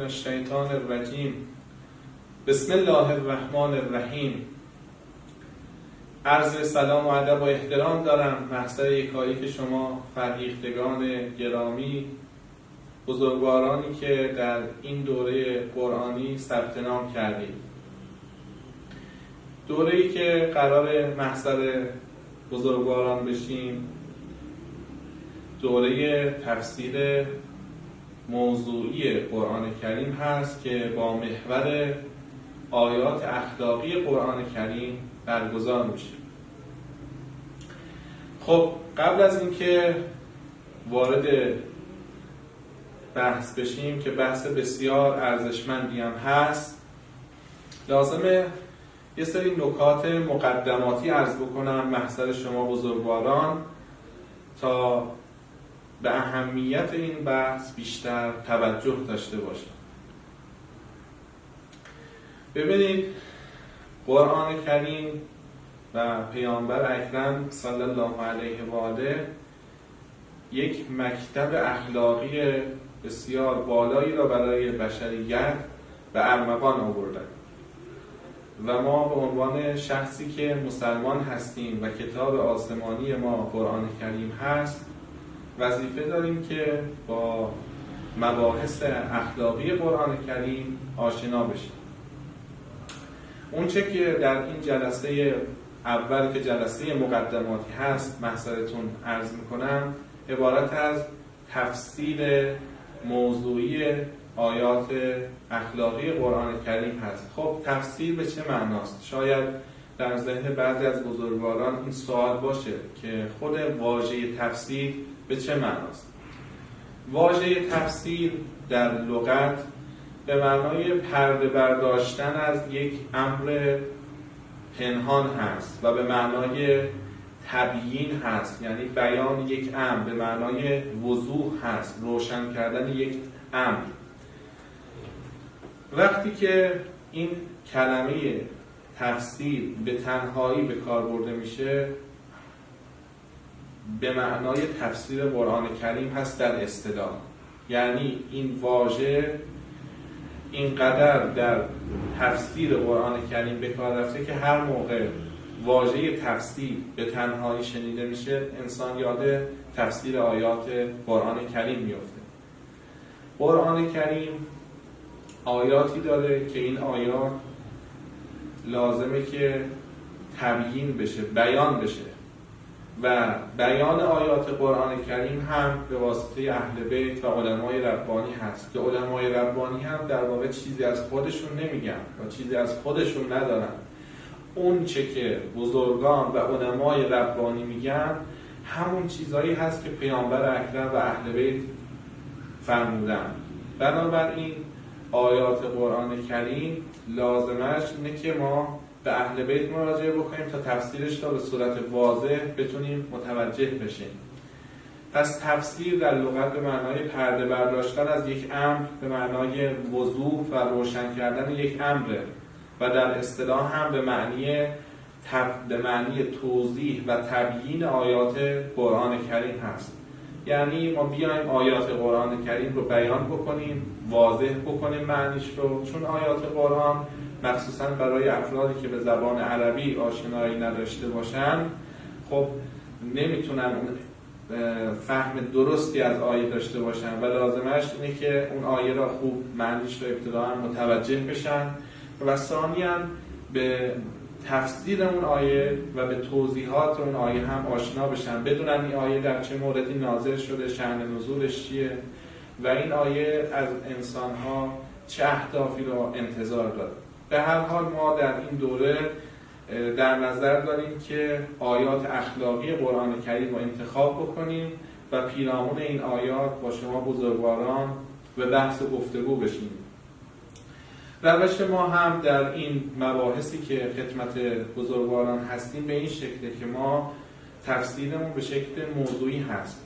الشیطان الرجیم. بسم الله الرحمن الرحیم. عرض سلام و ادب و احترام دارم محضر یکایک شما فرهیختگان گرامی، بزرگوارانی که در این دوره قرآنی ثبت نام کردید. دوره‌ای که قرار محضر بزرگواران بشیم، دوره تفسیر موضوعی قرآن کریم هست که با محور آیات اخلاقی قرآن کریم برگزار میشه. خب قبل از اینکه وارد بحث بشیم که بحث بسیار ارزشمندی هم هست، لازمه یه سری نکات مقدماتی عرض بکنم محضر شما بزرگواران تا به اهمیت این بحث بیشتر توجه داشته باشید. ببینید، قرآن کریم و پیامبر اکرم صلی الله علیه و آله یک مکتب اخلاقی بسیار بالایی را برای بشریت به ارمغان آوردند و ما به عنوان شخصی که مسلمان هستیم و کتاب آسمانی ما قرآن کریم هست، وظیفه داریم که با مباحث اخلاقی قرآن کریم آشنا بشیم. اون چه که در این جلسه اول که جلسه مقدماتی هست محضرتون عرض میکنم، عبارت از تفسیر موضوعی آیات اخلاقی قرآن کریم هست. خب تفسیر به چه معناست؟ شاید در ذهن بعضی از بزرگواران این سوال باشه که خود واژه تفسیر به چه معناست؟ واژه تفسیر در لغت به معنای پرده برداشتن از یک امر پنهان هست و به معنای تبیین هست، یعنی بیان یک امر، به معنای وضوح هست، روشن کردن یک امر. وقتی که این کلمه تفسیر به تنهایی به کار برده میشه، به معنای تفسیر قرآن کریم هست در اصطلاح. یعنی این واژه اینقدر در تفسیر قرآن کریم به کار رفته که هر موقع واژه تفسیر به تنهایی شنیده میشه، انسان یاد تفسیر آیات قرآن کریم میفته. قرآن کریم آیاتی داره که این آیات لازمه که تبیین بشه، بیان بشه و بیان آیات قرآن کریم هم به واسطه اهل بیت و علمای ربانی هست که علمای ربانی هم در واقع چیزی از خودشون نمیگن و چیزی از خودشون ندارن. اون چه که بزرگان و علمای ربانی میگن همون چیزایی هست که پیامبر اکرم و اهل بیت فرمودن. بنابراین آیات قرآن کریم لازمش اینه که ما به اهل بیت مراجعه بکنیم تا تفسیرش را به صورت واضح بتونیم متوجه بشیم. پس تفسیر در لغت به معنای پرده برداشتن از یک امر، به معنای وضوح و روشن کردن یک امر و در اصطلاح هم به معنی توضیح و تبیین آیات قرآن کریم هست. یعنی ما بیایم آیات قرآن کریم رو بیان بکنیم، واضح بکنیم معنیش رو، چون آیات قرآن مخصوصا برای افرادی که به زبان عربی آشنایی نداشته باشن، خب نمیتونن فهم درستی از آیه داشته باشن و لازمش اینه که اون آیه را خوب معنیش رو ابتداء متوجه بشن و ثانیاً به تفسیر اون آیه و به توضیحات اون آیه هم آشنا بشن، بدونن این آیه در چه موردی نازل شده، شأن نزولش چیه و این آیه از انسان‌ها چه اهدافی رو انتظار داره. به هر حال ما در این دوره در نظر داریم که آیات اخلاقی قرآن کریم رو انتخاب بکنیم و پیرامون این آیات با شما بزرگواران به بحث و گفتگو بشیم. روش ما هم در این مباحثی که خدمت بزرگواران هستیم به این شکله که ما تفسیرمون به شکل موضوعی هست.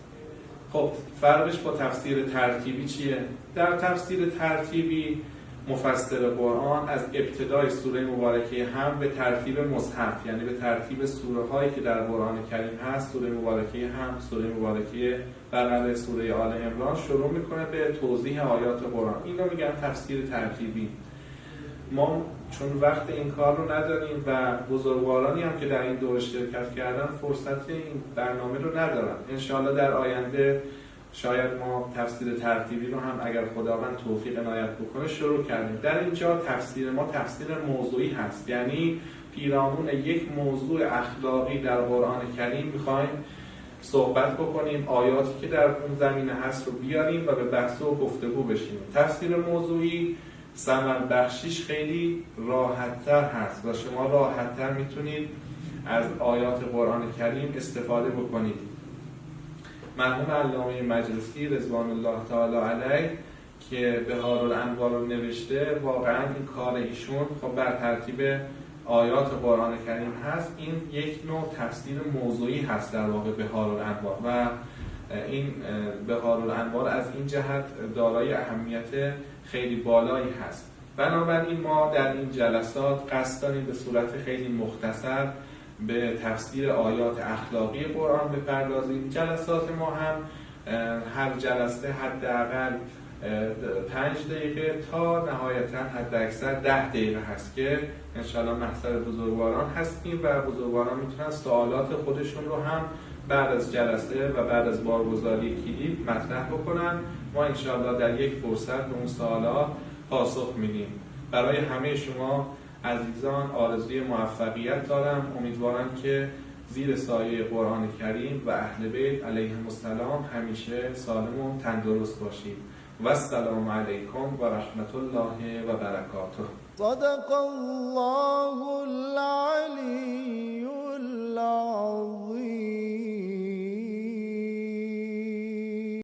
خب فرقش با تفسیر ترتیبی چیه؟ در تفسیر ترتیبی مفسر قرآن از ابتدای سوره مبارکه هم به ترتیب مصحف، یعنی به ترتیب سوره هایی که در قرآن کریم هست، سوره مبارکه هم، سوره مبارکه بقره، سوره آل عمران، شروع میکنه به توضیح آیات قرآن. اینو میگن تفسیر ترتیبی. ما چون وقت این کار رو نداریم و بزرگوارانی هم که در این دوره شرکت کردن فرصت این برنامه رو ندارن، انشاءالله در آینده شاید ما تفسیر ترتیبی رو هم اگر خداوند توفیق عنایت بکنه شروع کردیم. در اینجا تفسیر ما تفسیر موضوعی هست، یعنی پیرامون یک موضوع اخلاقی در قرآن کریم میخوایم صحبت بکنیم، آیاتی که در اون زمینه هست رو بیاریم و به بحث و گفتگو بشیم. تفسیر موضوعی ثمر بخشیش خیلی راحت‌تر هست و شما راحت‌تر میتونید از آیات قرآن کریم استفاده بکنید. مرحوم علامه مجلسی رضوان الله تعالی علیه که بهارالانوار رو نوشته، واقعا این کار ایشون خب بر ترتیب آیات قرآن کریم هست. این یک نوع تفسیر موضوعی هست در واقع بهارالانوار و این بهارالانوار از این جهت دارای اهمیت خیلی بالایی هست. بنابراین ما در این جلسات قصد داریم به صورت خیلی مختصر به تفسیر آیات اخلاقی قرآن بپردازیم. جلسات ما هم هر جلسه حداقل 5 دقیقه تا نهایتا حد اکثر 10 دقیقه هست که انشاءالله محضر بزرگواران هستیم و بزرگواران میتونن سوالات خودشون رو هم بعد از جلسه و بعد از بارگذاری کلید مطرح بکنن. ما انشاءالله در یک فرصت به اون سوالات پاسخ میدیم. برای همه شما عزیزان آرزوی موفقیت دارم. امیدوارم که زیر سایه قرآن کریم و اهل بیت علیهم السلام همیشه سالم و تندرست باشید. و السلام علیکم و رحمت الله و برکاته. صدق الله العلی.